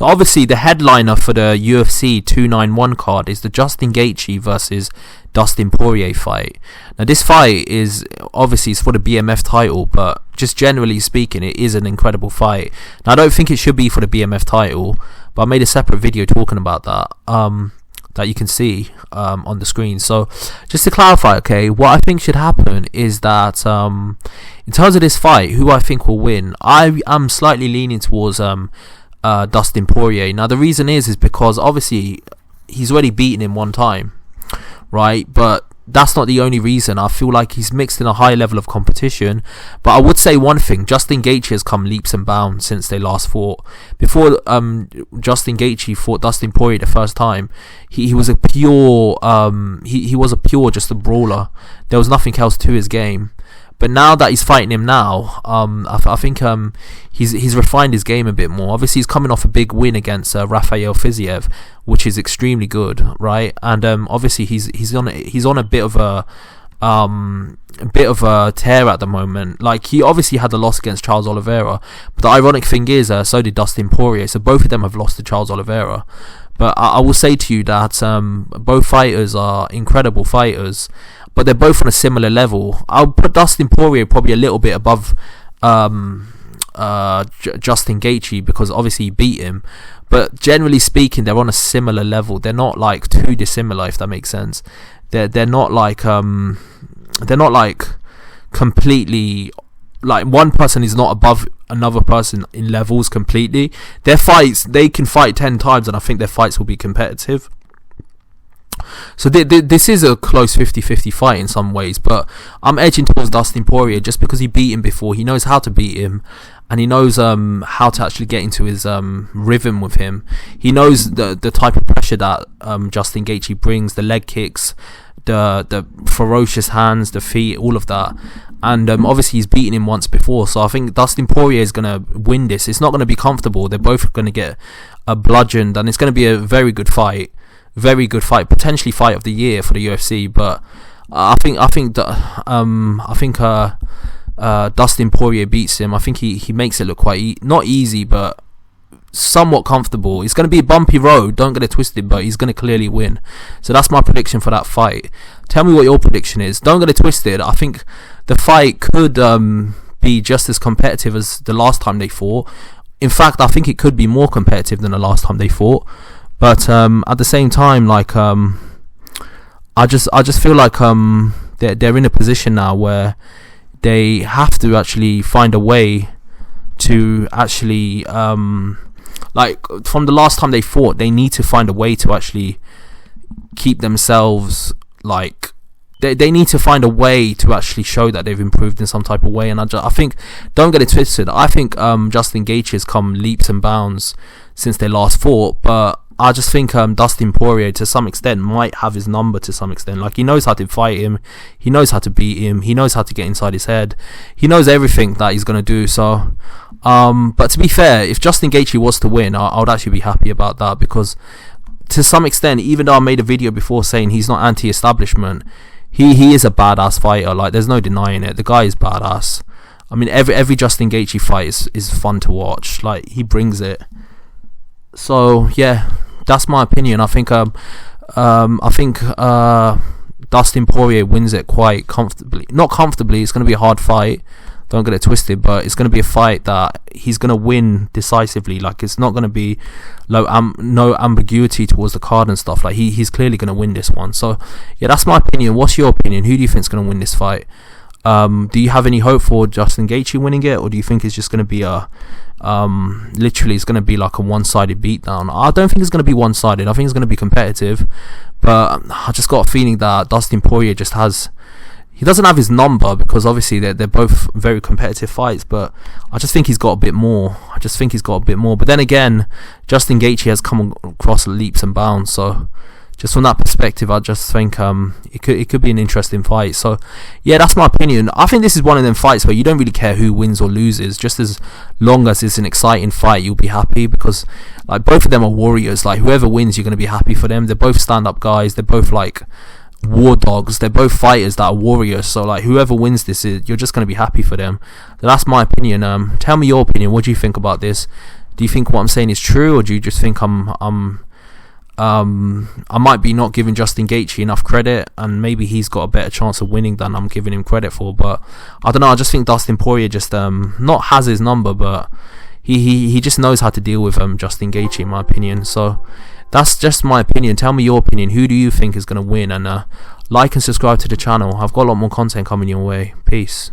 So obviously the headliner for the UFC 291 card is the Justin Gaethje versus Dustin Poirier fight. Now this fight is obviously it's for the BMF title, but just generally speaking, it is an incredible fight. Now I don't think it should be for the BMF title, but I made a separate video talking about that. That you can see on the screen. So just to clarify, okay, what I think should happen is that in terms of this fight, who I think will win, I am slightly leaning towards Dustin Poirier. Now the reason is because obviously he's already beaten him one time, right? But that's not the only reason. I feel like he's mixed in a high level of competition. But I would say one thing: Justin Gaethje has come leaps and bounds since they last fought. Before Justin Gaethje fought Dustin Poirier the first time, he was a pure he was a pure just a brawler. There was nothing else to his game. But now that he's fighting him now, I think he's refined his game a bit more. Obviously, he's coming off a big win against Rafael Fiziev, which is extremely good, right? And obviously he's on a bit of a tear at the moment. Like, he obviously had the loss against Charles Oliveira, but the ironic thing is so did Dustin Poirier. So both of them have lost to Charles Oliveira. But I will say to you that both fighters are incredible fighters, but they're both on a similar level. I'll put Dustin Poirier probably a little bit above Justin Gaethje because obviously he beat him. But generally speaking, they're on a similar level. They're not like too dissimilar, if that makes sense. They're not like completely, like, one person is not above another person in levels completely. Their fights, they can fight 10 times and I think their fights will be competitive. So this is a close 50-50 fight in some ways, but I'm edging towards Dustin Poirier just because he beat him before. He knows how to beat him, and he knows how to actually get into his rhythm with him. He knows the type of pressure that Justin Gaethje brings, the leg kicks, the ferocious hands, the feet, all of that. And obviously he's beaten him once before, so I think Dustin Poirier is going to win this. It's not going to be comfortable. They're both going to get bludgeoned, and it's going to be a very good fight. Very good fight, potentially fight of the year for the UFC. But I think Dustin Poirier beats him. I think he makes it look quite not easy, but somewhat comfortable. It's going to be a bumpy road, don't get it twisted, but he's going to clearly win. So that's my prediction for that fight. Tell me what your prediction is. Don't get it twisted. I think the fight could be just as competitive as the last time they fought. In fact, I think it could be more competitive than the last time they fought. But at the same time, like, I just feel like they're in a position now where they have to actually find a way to actually like, from the last time they fought, they need to find a way to actually keep themselves, like, they need to find a way to actually show that they've improved in some type of way. And I think, don't get it twisted, I think Justin Gaethje has come leaps and bounds since they last fought, but I just think Dustin Poirier to some extent might have his number to some extent. Like, he knows how to fight him, he knows how to beat him, he knows how to get inside his head, he knows everything that he's going to do. So but to be fair, if Justin Gaethje was to win, I would actually be happy about that, because to some extent, even though I made a video before saying he's not anti-establishment, he is a badass fighter. Like, there's no denying it. The guy is badass. I mean, every Justin Gaethje fight is fun to watch. Like, he brings it. So yeah, that's my opinion. I think Dustin Poirier wins it quite comfortably. Not comfortably, it's going to be a hard fight, don't get it twisted, but it's going to be a fight that he's going to win decisively. Like, it's not going to be no ambiguity towards the card and stuff. Like, he's clearly going to win this one. So yeah, that's my opinion. What's your opinion? Who do you think is going to win this fight? Do you have any hope for Justin Gaethje winning it, or do you think it's just going to be a literally it's going to be like a one-sided beatdown? I don't think it's going to be one-sided. I think it's going to be competitive, but I just got a feeling that Dustin Poirier he doesn't have his number, because obviously they're both very competitive fights, but I just think he's got a bit more. But then again, Justin Gaethje has come across leaps and bounds, so just from that perspective, I just think it could be an interesting fight. So yeah, that's my opinion. I think this is one of them fights where you don't really care who wins or loses, just as long as it's an exciting fight, you'll be happy, because like, both of them are warriors. Like, whoever wins, you're going to be happy for them. They're both stand-up guys. They're both like war dogs. They're both fighters that are warriors. So like, whoever wins this, you're just going to be happy for them. So that's my opinion. Tell me your opinion. What do you think about this? Do you think what I'm saying is true, or do you just think I might be not giving Justin Gaethje enough credit, and maybe he's got a better chance of winning than I'm giving him credit for? But I don't know. I just think Dustin Poirier just not has his number, but he just knows how to deal with Justin Gaethje, in my opinion. So that's just my opinion. Tell me your opinion. Who do you think is going to win? And like and subscribe to the channel. I've got a lot more content coming your way. Peace.